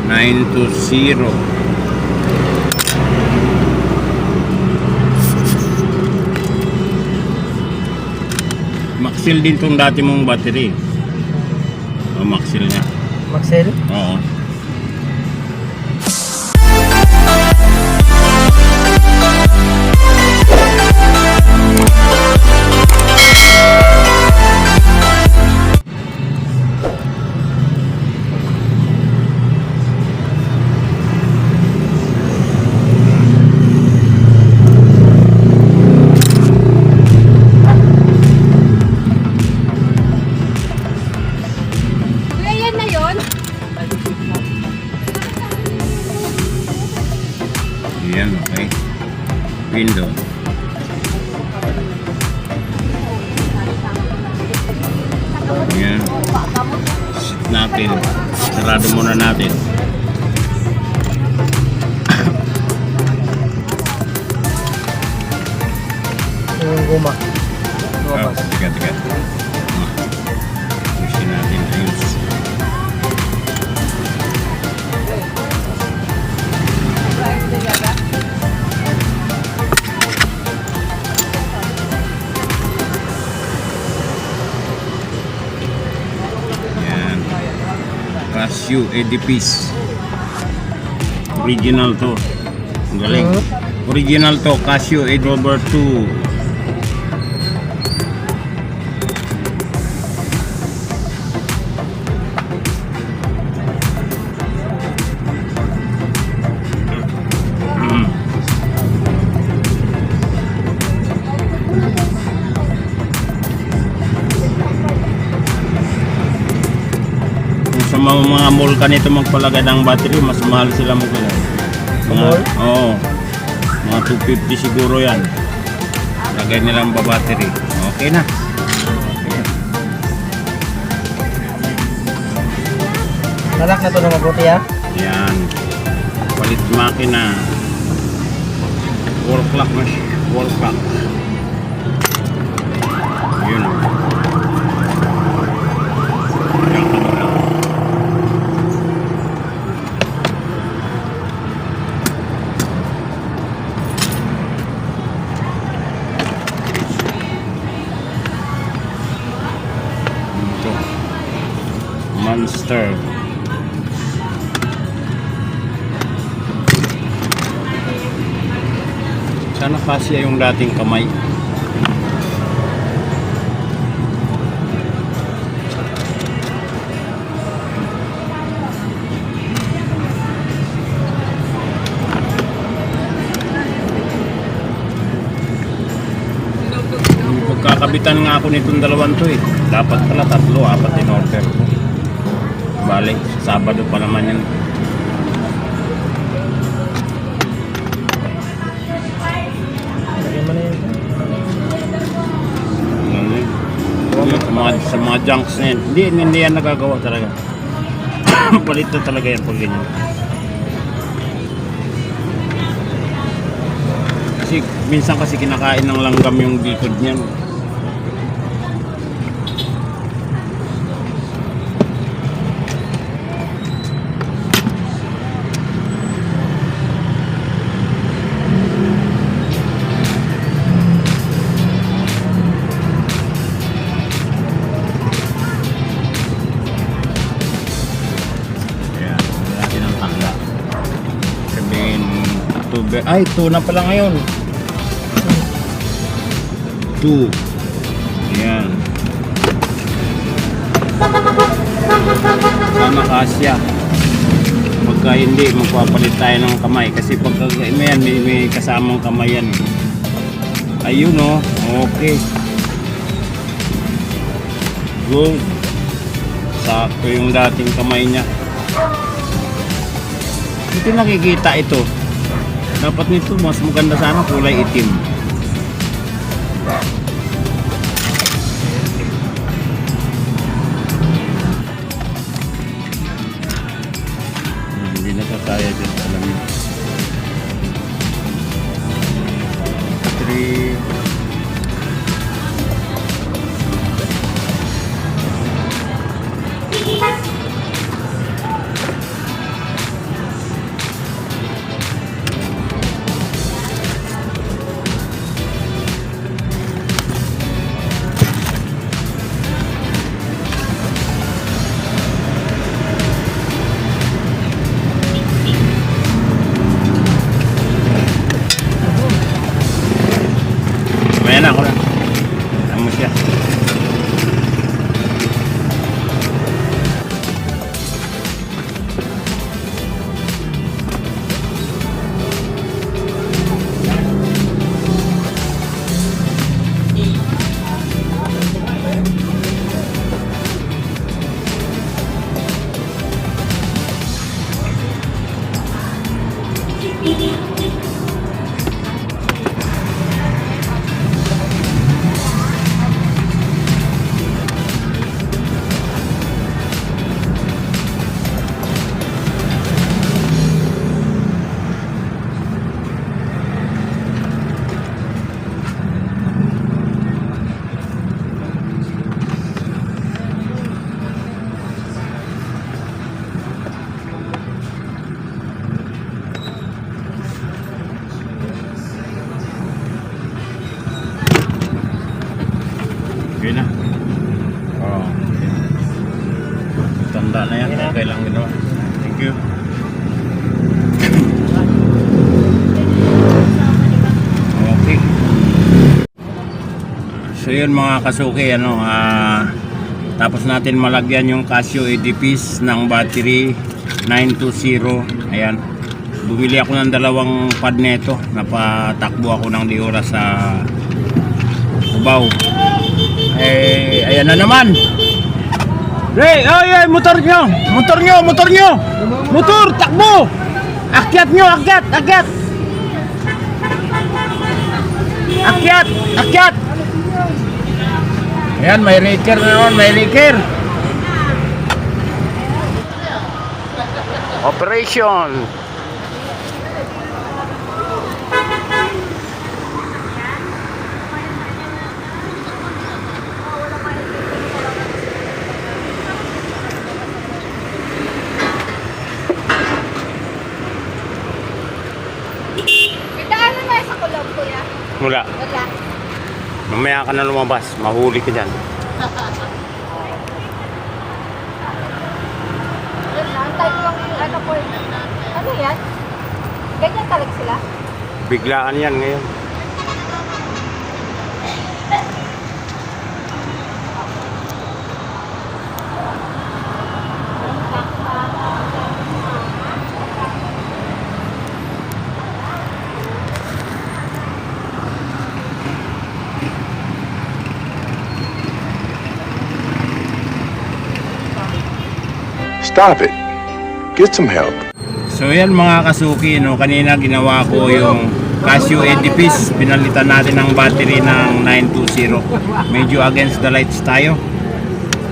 920. Maxil din tong dati mong battery. Maxil niya. Maxel? Oo. Yan, okay. Window. Yan. Sit natin. Sarado muna natin. Yung guma. Oh, tiga. Pusin natin. Ayos. Casio Edifice. Original to. Ang galing. Original to. Casio Edover 2. Sa mga mall ka nito magpalagay ng battery, mas mahal sila magpalagay. Oo. Mga 250 siguro yan. Lagay nilang battery. Okay na. Nalak na to na mabuti ha? Yan. Palit makina. Wall clock na siya. Wall clock. Yun. Monster. Sana kasi yung dating kamay. Pagkakabitan nga ako nitong dalawang to eh. Dapat pala 3, 4 in order ko. Balik, Sabado pa naman yan. Lagyan mo na yun. Sa mga junks na yan. Hindi yan nagagawa talaga. Palit na talaga yan pag ganyan. Kasi minsan kasi kinakain ng langgam yung likod niyan. Ay, 2 na pala ngayon. 2. Ayan. Sana kasya. Pagka hindi, magpapalit tayo ng kamay. Kasi pagka may kasamang kamay yan. Ayun o. Okay. Good. Sakto yung dating kamay niya. Hindi nakikita ito. Dapat nito mas maganda sana kulay itim. Hindi na kaya dyan, alam niyo. 3. Ayan, okay lang ginawa. Thank you. Okay. So yun mga kasuki, tapos natin malagyan yung Casio 80 piece ng battery 920. Ayan. Bumili ako ng dalawang pad neto. Napatakbo ako ng Diora sa Cubao. Ayan na naman. Hey, ay, motor nyo! Motor nyo! Motor nyo! Motor! Takbo! Akyat nyo! Akyat! Akyat! Akyat! Akyat! Ayan, may raker na naman. May raker. Operation. Daanan na sa kulog, kuya. Mula. Wala. Mamaya ka na lumabas. Mahuli ka dyan. Antay ko lang yung ano po. Ano yan? Ganyan talaga sila? Biglaan yan ngayon. Stop it. Get some help. So yan mga kasuki, no, kanina ginawa ko yung Casio 80 piece, pinalitan natin ng battery ng 920. Medyo against the lights tayo.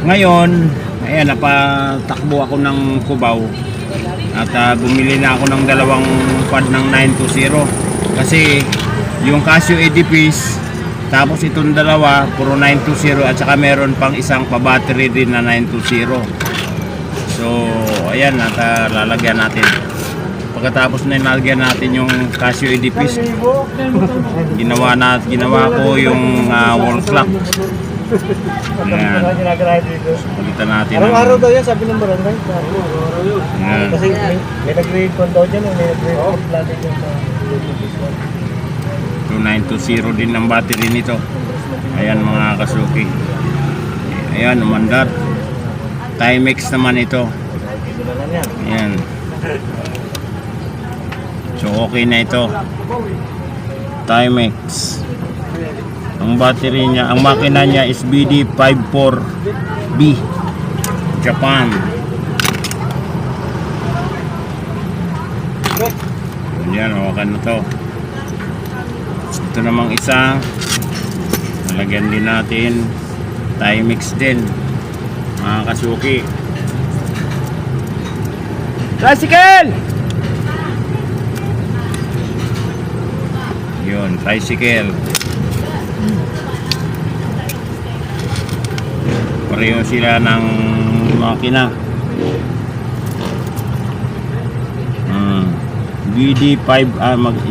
Ngayon, ayan, napatakbo ako ng Cubao at bumili na ako ng dalawang pad ng 920 kasi yung Casio 80 piece tapos itong dalawa puro 920 at saka meron pang isang pa-battery din na 920. So ayan, at lalagyan natin. Pagkatapos na nilagyan natin yung Casio 80 piece, ginawa ko yung wall clock. Ayan. Palitan natin. Araw-araw daw yan, sabi ng barangay. Ayan. Kasi may nag-grade con daw dyan, may nag-grade con planet yun sa So 920 din ang battery nito. Ayan mga kasuki. Ayan, umandar. Timex naman ito. Ayan. So okay na ito. Timex. Ang battery niya, ang makina niya is BD54B Japan. Ayan, okay na to. Ito namang isa, nalagyan din natin. Timex din mga kasuki. Tricycle! Yun, tricycle. Pareho sila ng makina. BD5,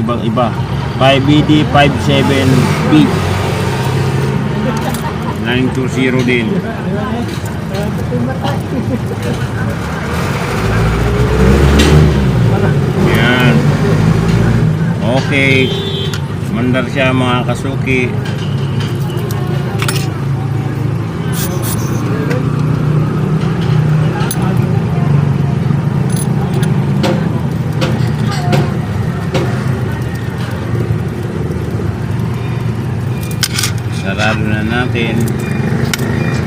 ibang-iba. 5BD57B 920 din. Yan. Okay. Mandar siya mga kasuki. Sarado na natin.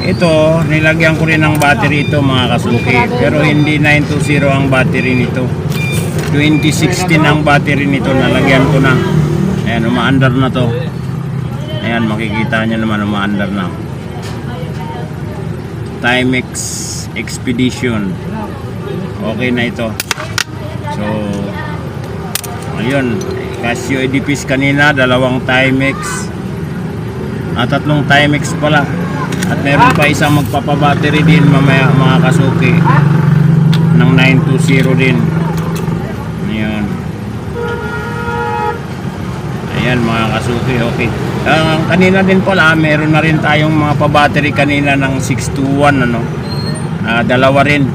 Ito, nilagyan ko rin ng battery ito mga kasuki. Pero hindi 920 ang battery nito. 2016 ang battery nito. Nalagyan ko na. Ayan, umaandar na to. Ayan, makikita nyo naman umaandar na. Timex Expedition. Okay na ito. So, ayun. Casio 80 piece kanina, dalawang Timex. At tatlong Timex pala. At meron pa isang magpapabattery din mamaya mga kasuki ng 920 din. Ayan. Ayan mga kasuki, okay. Kanina din pala, meron na rin tayong mga pabattery kanina ng 621 ano. Dalawa rin.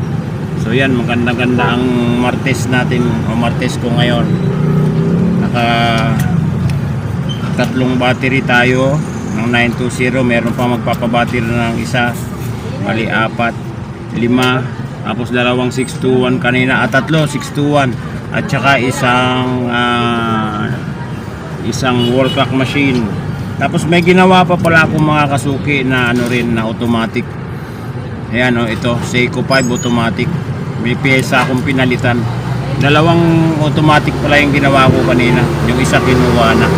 So yan, maganda-ganda ang Martes natin o Martes ko ngayon. Naka tatlong battery tayo ng 920, meron pa magpapabattery ng isa, bali 4, 5, tapos dalawang 621 kanina, tatlo 621 at saka isang wall clock machine. Tapos may ginawa pa pala akong mga kasuki na ano rin na automatic. Ayan o, ito Seiko 5 automatic. May pyesa akong pinalitan. Dalawang automatic pala yung ginawa ko kanina. Yung isa kinuha na.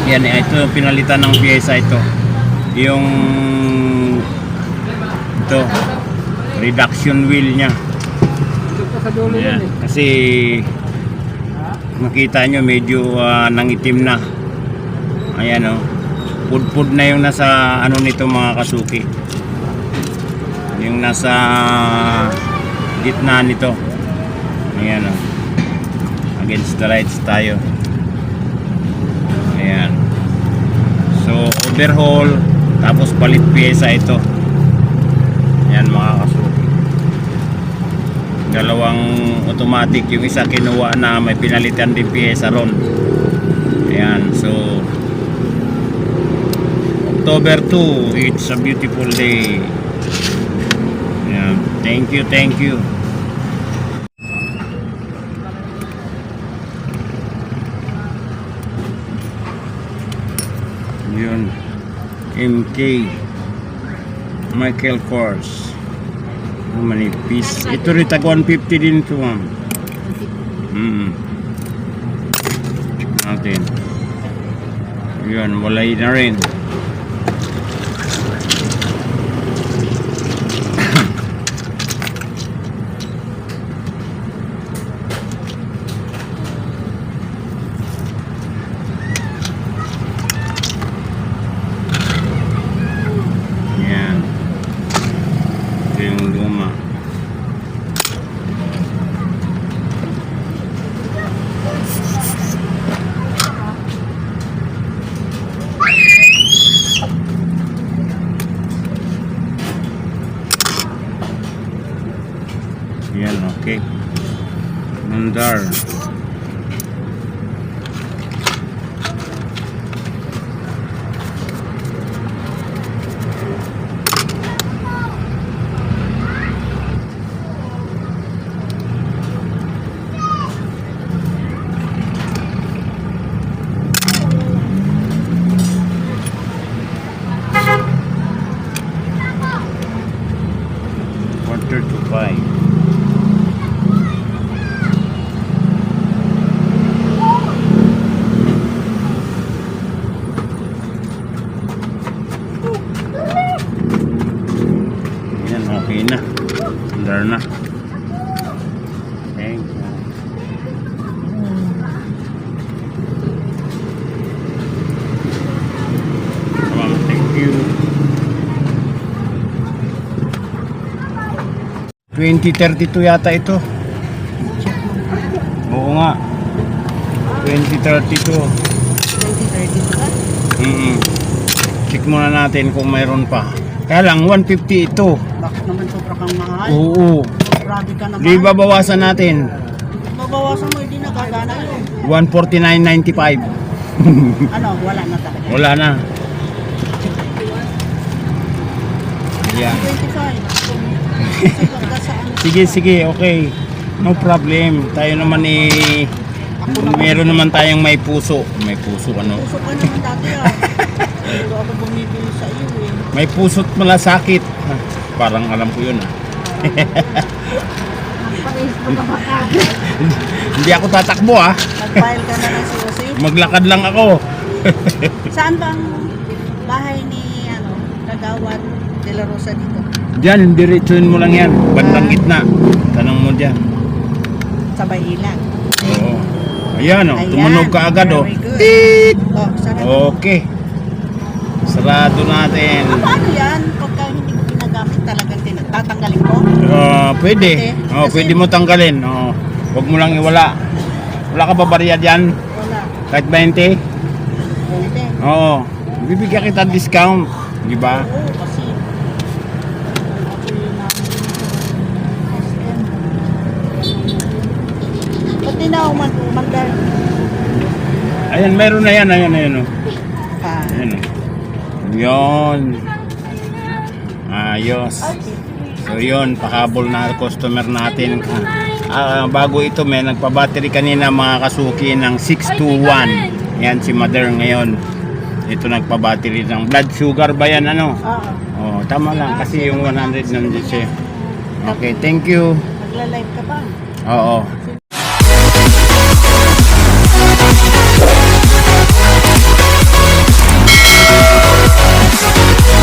Yan, ito pinalitan ng pyesa ito. Yung ito reduction wheel niya. Yan. Kasi makita nyo medyo nangitim na. Ayan o. Pud-pud na yung nasa ano nito mga kasuki. Yung nasa gitna nito. Ayan o. Against the lights tayo. Ayan. So overhaul tapos palit pyesa ito. Ayan mga kasuki. Dalawang automatic, yung isa kinuha na may pinalitan din pyesa ron. Ayan, so October 2, it's a beautiful day. Ayan, thank you, thank you. Yun, MK Michael Kors. Manipis. Ito rin tag 150 din ito. Check natin. Yun, walay na rin. Yan. Ito yung luma. Yan, okay. Mandar. Quarter to 5. Okay na. Andar na. Thank you. Thank you. 2032 yata ito. Oo nga. 2032. 2030 Check muna natin kung mayroon pa. Kaya lang 150 ito. Bakit naman sobra kang mahal? Oo. Grabe ka naman. Di babawasan natin. Babawasan mo, hindi nagagana yun. 149.95. Ano, wala na talaga. Wala na. Yeah. 25. Kasi hanggang saan? Sige, okay. No problem. Tayo naman meron naman tayong may puso. May puso ano? Puso ka naman dati ah. Pero ako bumibili sa iyo eh. May puso't malasakit. Parang alam ko yun ah. Hindi ako tatakbo ah. Nag-file ka na ng COC. Maglakad lang ako. Saan bang bahay ni Kagawad De La Rosa dito? Diyan, diretsuhin mo lang yan. Bandang gitna. Tanong mo dyan. Sa Bayilan. Oo. Ayan oh, Ayan, tumunog ka agad oh. very good. Tiit! Oh, sarap. Okay. Sarado natin. Paano yan? Pagka hindi ko ginagamit talagang tatanggalin ko? Pwede. Okay. Oh, Kasi- pwede mo tanggalin. Oh, huwag mo lang iwala. Wala ka ba barya dyan? Wala. Kahit 20? Pwede. Oo. Bibigyan kita discount. Di ba? Oo, kasi ako yun namin. malinaw, magdal. Ayan, meron na yan. Ayan, oh. Pa. Ayan, oh. Yun. Ayos. So yun, pahabol na customer natin. Bago ito, may nagpa-battery kanina mga kasuki ng 621. Yan si Mother ngayon. Ito nagpa-battery ng blood sugar ba yan ano? Oo. Oh, tama lang kasi yung 100 nandiyan siya. Okay, thank you. Magla-live ka ba? Oo.